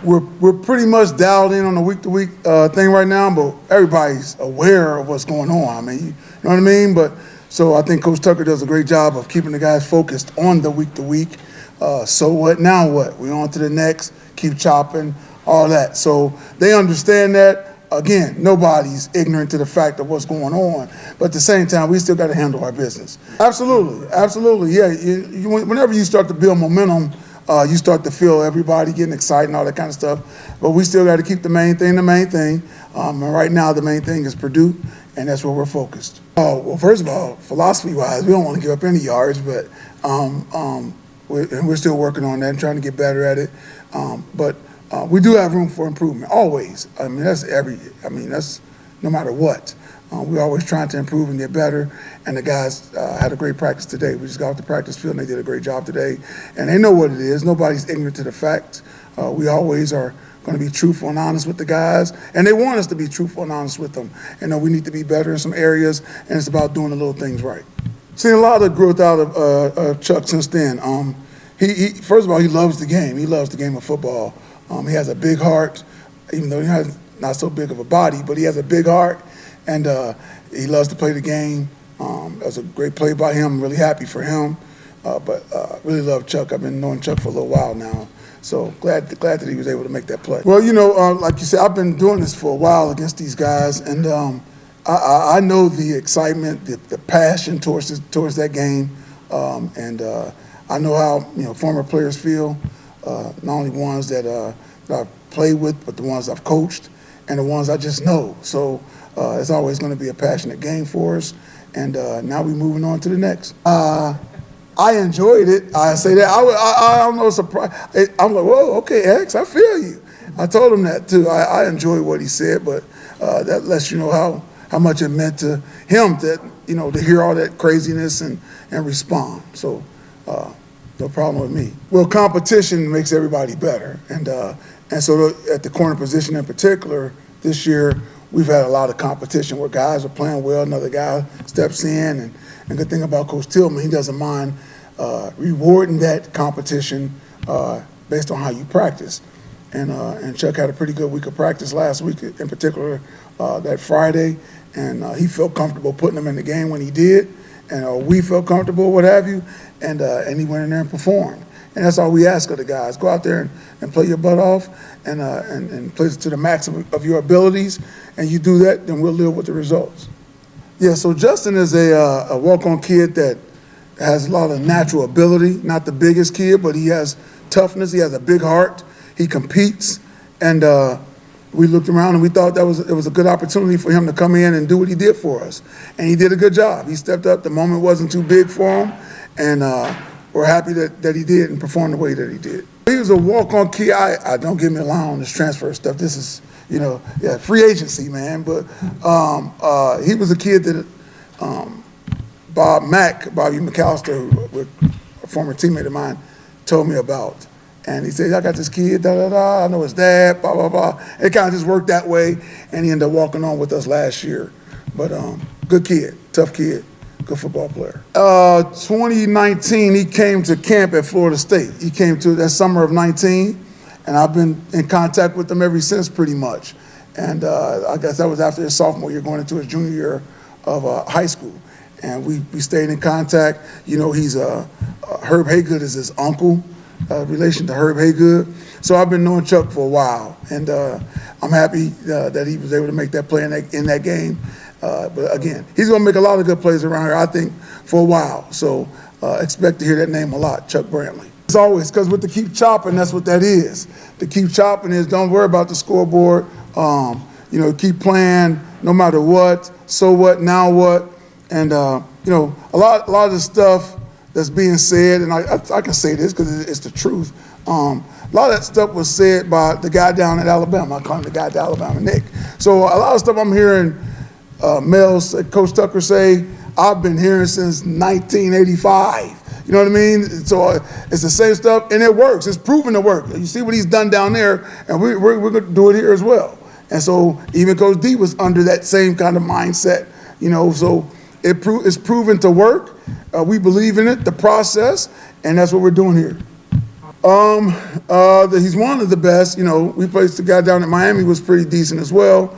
we're pretty much dialed in on the week-to-week thing right now, but everybody's aware of what's going on. I mean, you know what I mean? But so I think Coach Tucker does a great job of keeping the guys focused on the week-to-week. So what, now what? We're on to the next, keep chopping, all that. So they understand that. Again, nobody's ignorant to the fact of what's going on, but at the same time, we still got to handle our business. Absolutely, absolutely, yeah. Whenever you start to build momentum, you start to feel everybody getting excited and all that kind of stuff, but we still got to keep the main thing. And right now, the main thing is Purdue, and that's where we're focused. Well, first of all, philosophy-wise, we don't want to give up any yards, but we're still working on that and trying to get better at it. But we do have room for improvement, always. I mean, that's no matter what. We're always trying to improve and get better, and the guys had a great practice today. We just got off the practice field, and they did a great job today. And they know what it is. Nobody's ignorant to the facts. We always are going to be truthful and honest with the guys, and they want us to be truthful and honest with them. And we need to be better in some areas, and it's about doing the little things right. Seen a lot of growth out of Chuck since then. He first of all, he loves the game. He loves the game of football. He has a big heart, even though he has not so big of a body, but he has a big heart, and he loves to play the game. That was a great play by him. I'm really happy for him, but really love Chuck. I've been knowing Chuck for a little while now, so glad that he was able to make that play. Well, you know, like you said, I've been doing this for a while against these guys, and I know the excitement, the passion towards that game, and I know how former players feel. Not only ones that I've played with, but the ones I've coached and the ones I just know. So it's always going to be a passionate game for us. And now we're moving on to the next. I enjoyed it. I say that. I'm no surprise. I'm like, whoa, okay, X, I feel you. I told him that too. I enjoyed what he said, but that lets you know how much it meant to him to hear all that craziness and respond. So. No problem with me. Well, competition makes everybody better, and so at the corner position in particular, this year we've had a lot of competition where guys are playing well, another guy steps in, and the good thing about Coach Tillman, he doesn't mind rewarding that competition based on how you practice. And Chuck had a pretty good week of practice last week, in particular that Friday, and he felt comfortable putting them in the game when he did. And we felt comfortable, what have you, and he went in there and performed. And that's all we ask of the guys. Go out there and play your butt off and play to the max of your abilities, and you do that, then we'll live with the results. Yeah, so Justin is a walk-on kid that has a lot of natural ability, not the biggest kid, but he has toughness, he has a big heart, he competes, and we looked around and we thought it was a good opportunity for him to come in and do what he did for us. And he did a good job. He stepped up. The moment wasn't too big for him. And we're happy that he did and performed the way that he did. He was a walk-on kid. I don't get me a line on this transfer stuff. This is, free agency, man. But he was a kid that Bobby McAllister, a former teammate of mine, told me about. And he said, I got this kid, I know his dad, blah, blah, blah. It kind of just worked that way, and he ended up walking on with us last year. But good kid, tough kid, good football player. 2019, he came to camp at Florida State. He came to that summer of 19, and I've been in contact with him ever since pretty much. And I guess that was after his sophomore year, going into his junior year of high school. And we stayed in contact. He's Herb Haygood is his uncle. Relation to Herb Haygood. So I've been knowing Chuck for a while, and I'm happy that he was able to make that play in that game. But again, he's going to make a lot of good plays around here, I think, for a while. So expect to hear that name a lot, Chuck Brantley. It's always, because with the keep chopping, that's what that is. The keep chopping is don't worry about the scoreboard. Keep playing no matter what. So what, now what? And, a lot of the stuff that's being said, and I can say this because it's the truth. A lot of that stuff was said by the guy down at Alabama. I call him the guy at Alabama, Nick. So a lot of stuff I'm hearing Coach Tucker say, I've been hearing since 1985. You know what I mean? So it's the same stuff, and it works. It's proven to work. You see what he's done down there, and we're going to do it here as well. And so even Coach D was under that same kind of mindset, so it's proven to work. We believe in it, the process, and that's what we're doing here. He's one of the best. You know, we placed the guy down at Miami, was pretty decent as well.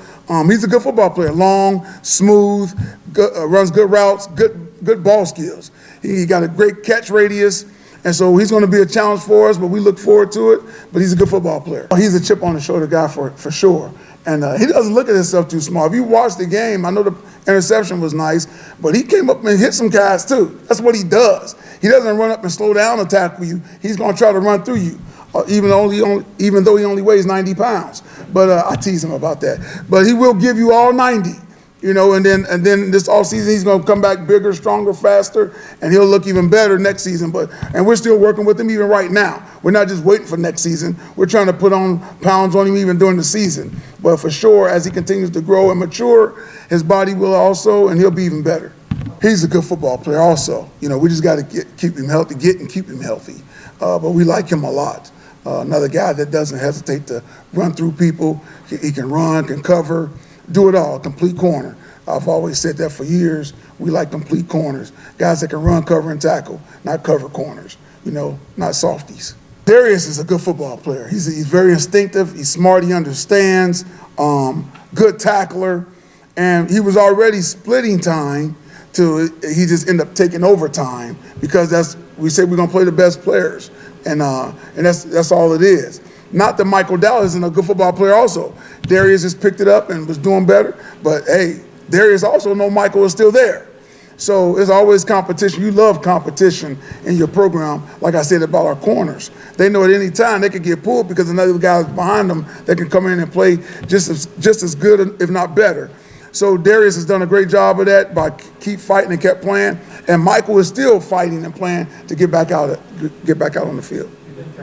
He's a good football player, long, smooth, good, runs good routes, good ball skills. He got a great catch radius, and so he's going to be a challenge for us, but we look forward to it. But he's a good football player. He's a chip on the shoulder guy for sure. And he doesn't look at himself too small. If you watch the game, I know the interception was nice, but he came up and hit some guys too. That's what he does. He doesn't run up and slow down to tackle you. He's going to try to run through you, even though he only weighs 90 pounds. But I tease him about that. But he will give you all 90. You know, and then this offseason he's going to come back bigger, stronger, faster, and he'll look even better next season. And we're still working with him even right now. We're not just waiting for next season. We're trying to put on pounds on him even during the season. But for sure, as he continues to grow and mature, his body will also, and he'll be even better. He's a good football player also. You know, we just got to keep him healthy, keep him healthy. But we like him a lot. Another guy that doesn't hesitate to run through people. He can run, can cover. Do it all, complete corner. I've always said that for years. We like complete corners. Guys that can run, cover, and tackle, not cover corners, you know, not softies. Darius is a good football player. He's very instinctive. He's smart. He understands. Good tackler. And he was already splitting time till he just ended up taking over time because we say we're going to play the best players. And that's all it is. Not that Michael Dallas isn't a good football player also. Darius just picked it up and was doing better. But, hey, Darius also know Michael is still there. So it's always competition. You love competition in your program, like I said about our corners. They know at any time they could get pulled because another guy's behind them that can come in and play just as good, if not better. So Darius has done a great job of that by keep fighting and kept playing. And Michael is still fighting and playing to get back out on the field.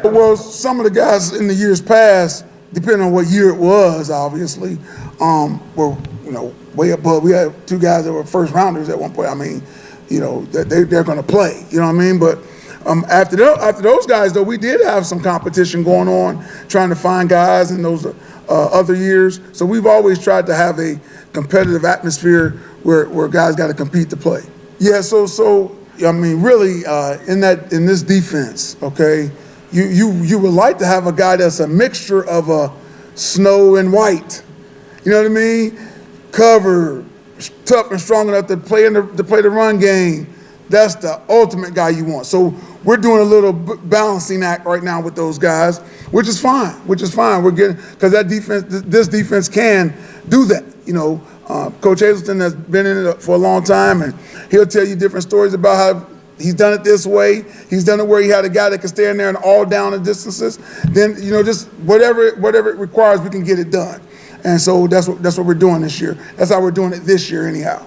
Well, some of the guys in the years past, depending on what year it was, obviously, were, you know, way above. We had two guys that were first rounders at one point. I mean, you know, they're going to play. You know what I mean? But after those guys, though, we did have some competition going on, trying to find guys in those other years. So we've always tried to have a competitive atmosphere where guys got to compete to play. Yeah. So I mean, really, in this defense, okay. You would like to have a guy that's a mixture of a snow and white. You know what I mean? Cover, tough and strong enough to play the run game. That's the ultimate guy you want. So we're doing a little balancing act right now with those guys, which is fine. We're getting, because this defense can do that. You know, Coach Hazelton has been in it for a long time, and he'll tell you different stories about how he's done it this way. He's done it where he had a guy that can stand there and all down the distances. Then, you know, just whatever it requires, we can get it done. And so that's what we're doing this year. That's how we're doing it this year anyhow.